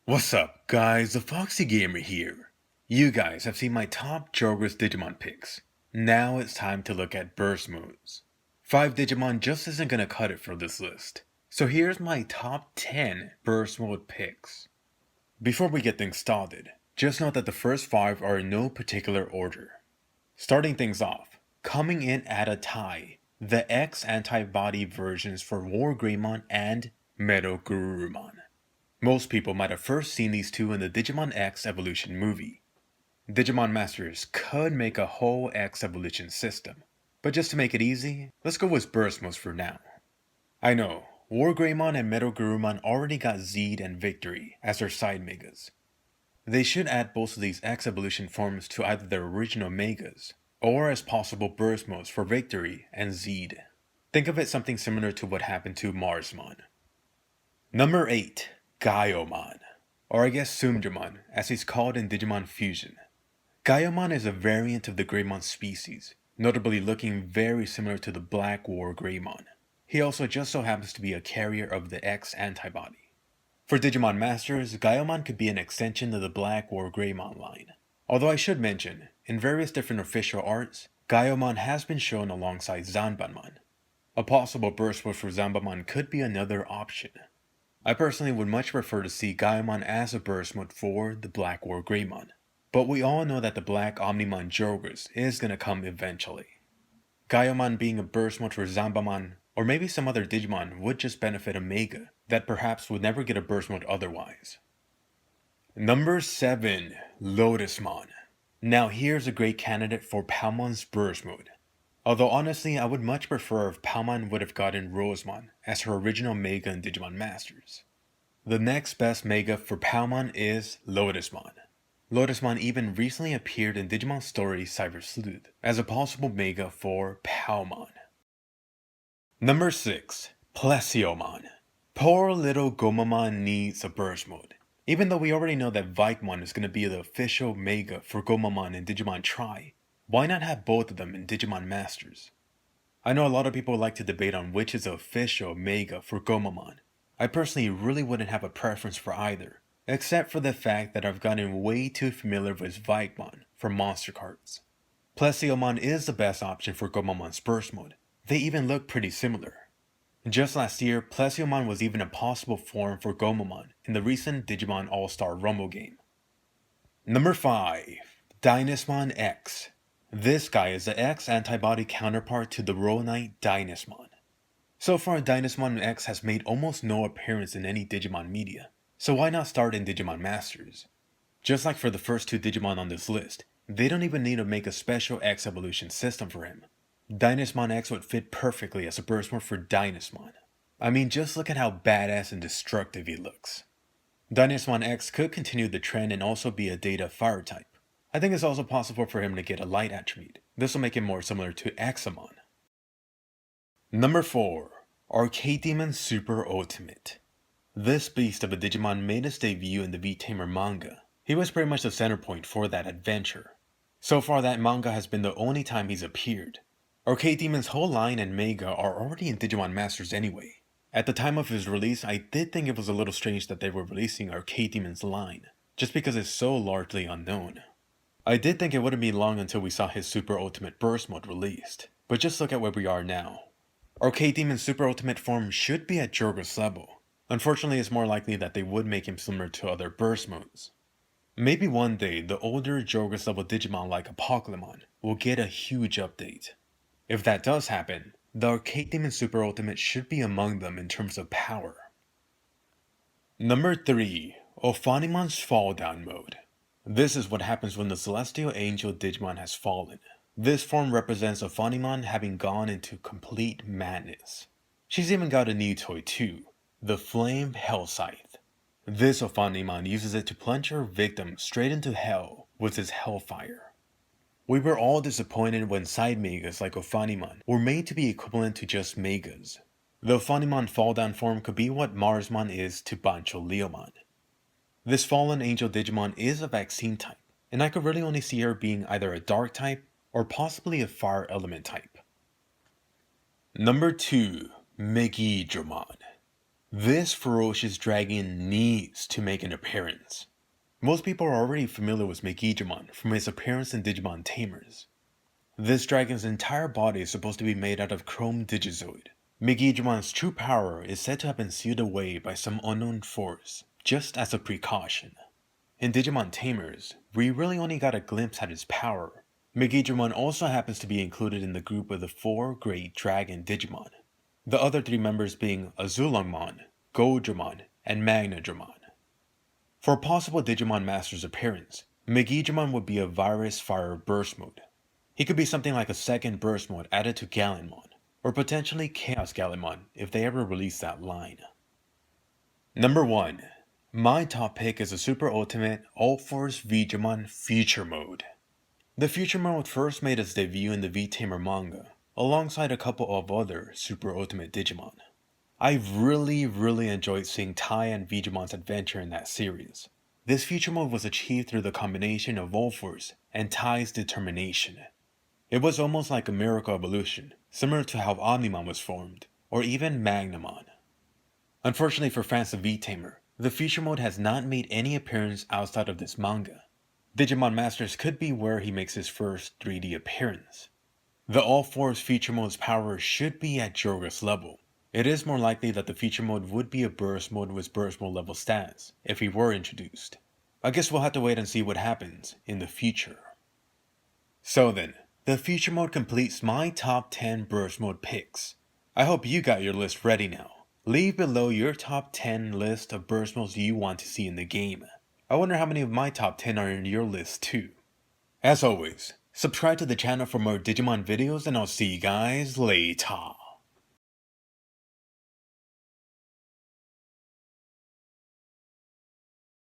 What's up, guys? The Foxy Gamer here. You guys have seen my top Jogress Digimon picks. Now it's time to look at burst modes. 5 Digimon just isn't gonna cut it for this list. So here's my top 10 burst mode picks. Before we get things started, just note that the first 5 are in no particular order. Starting things off, coming in at a tie, the X antibody versions for War Guymon and Metal Gururumon. Most people might have first seen these two in the Digimon X Evolution movie. Digimon Masters could make a whole X Evolution system, but just to make it easy, let's go with burst modes for now. I know, War Greymon and Metal Gurumon already got Zed and Victory as their side megas. They should add both of these X Evolution forms to either their original megas, or as possible burst modes for Victory and Zed. Think of it something similar to what happened to Marsmon. Number 8. Guymon, or I guess Sumdramon, as he's called in Digimon Fusion. Guymon is a variant of the Greymon species, notably looking very similar to the Black War Greymon. He also just so happens to be a carrier of the X antibody. For Digimon Masters, Guymon could be an extension of the Black War Greymon line. Although I should mention, in various different official arts, Guymon has been shown alongside Zanbanmon. A possible burst mode for Zanbanmon could be another option. I personally would much prefer to see Guymon as a burst mode for the Black War Greymon, but we all know that the Black Omnimon Jogress is gonna come eventually. Guymon being a burst mode for Zanbanmon, or maybe some other Digimon, would just benefit a Mega that perhaps would never get a burst mode otherwise. Number 7. Lotus Mon. Now here's a great candidate for Palmon's burst mode. Although honestly, I would much prefer if Palmon would have gotten Rosemon as her original Mega in Digimon Masters. The next best Mega for Palmon is Lotus Mon. Lotus Mon even recently appeared in Digimon Story Cyber Sleuth as a possible Mega for Palmon. Number 6. Plessy Omen. Poor little Gomamon needs a burst mode. Even though we already know that Vikemon is going to be the official Mega for Gomamon in Digimon Tri, why not have both of them in Digimon Masters? I know a lot of people like to debate on which is the official Mega for Gomamon. I personally really wouldn't have a preference for either, except for the fact that I've gotten way too familiar with Vikemon from monster cards. Plessy Omen is the best option for Gomamon's burst mode. They even look pretty similar. Just last year, Plessy Omen was even a possible form for Gomamon in the recent Digimon All-Star Rumble game. Number 5. Dyna Swan X. This guy is the X antibody counterpart to the Roll Knight Dyna Swan. So far, Dyna Swan X has made almost no appearance in any Digimon media, so why not start in Digimon Masters? Just like for the first 2 Digimon on this list, they don't even need to make a special X evolution system for him. Dyna Swan X would fit perfectly as a burst mode for Dyna Swan. I mean, just look at how badass and destructive he looks. Dyna Swan X could continue the trend and also be a Data Fire type. I think it's also possible for him to get a light attribute. This will make him more similar to Axamon. Number 4. Arcade Demon Super Ultimate. This beast of a Digimon made his debut in the V-Tamer manga. He was pretty much the center point for that adventure. So far that manga has been the only time he's appeared. Arcade Demon's whole line and Mega are already in Digimon Masters anyway. At the time of his release, I did think it was a little strange that they were releasing Arcade Demon's line, just because it's so largely unknown. I did think it wouldn't be long until we saw his Super Ultimate Burst mode released, but just look at where we are now. Arcade Demon's Super Ultimate form should be at Jogress level. Unfortunately, it's more likely that they would make him similar to other burst modes. Maybe one day, the older Jogress level Digimon like Apocalypse will get a huge update. If that does happen, the Arcade Demon Super Ultimate should be among them in terms of power. Number 3. Ophanimon's Fall Down Mode. This is what happens when the Celestial Angel Digimon has fallen. This form represents Ophanimon having gone into complete madness. She's even got a new toy too, the Flame Hell Scythe. This Ophanimon uses it to plunge her victim straight into hell with his hellfire. We were all disappointed when side Megas like Ophanimon were made to be equivalent to just Megas. The Ophanimon Fall Down form could be what Marsmon is to Bancho Leomon. This fallen angel Digimon is a vaccine type, and I could really only see her being either a dark type or possibly a fire element type. Number 2. Megidramon. This ferocious dragon needs to make an appearance. Most people are already familiar with Digimon from his appearance in Digimon Tamers. This dragon's entire body is supposed to be made out of chrome digizoid. Digimon's true power is said to have been sealed away by some unknown force, just as a precaution. In Digimon Tamers, we really only got a glimpse at his power. Digimon also happens to be included in the group of the 4 Great Dragon Digimon, the other 3 members being Azulongmon, Goldramon, and Magnadramon. For a possible Digimon Master's appearance, Digimon would be a Virus Fire Burst Mode. He could be something like a second Burst Mode added to Guymon, or potentially Chaos Guymon if they ever release that line. Number 1. My top pick is the Super Ultimate All-Force Digimon Future Mode. The Future Mode first made its debut in the V-Tamer manga, alongside a couple of other Super Ultimate Digimon. I've really enjoyed seeing Tai and Digimon's adventure in that series. This Future Mode was achieved through the combination of All-Force and Tai's determination. It was almost like a miracle evolution, similar to how Omnimon was formed, or even Magnamon. Unfortunately for fans of V-Tamer, the Future Mode has not made any appearance outside of this manga. Digimon Masters could be where he makes his first 3D appearance. The All-Force Future Mode's power should be at Jogress level. It is more likely that the Future Mode would be a Burst Mode with Burst Mode level stats, if he were introduced. I guess we'll have to wait and see what happens in the future. So then, the Future Mode completes my top 10 Burst Mode picks. I hope you got your list ready now. Leave below your top 10 list of Burst Modes you want to see in the game. I wonder how many of my top 10 are in your list too. As always, subscribe to the channel for more Digimon videos and I'll see you guys later.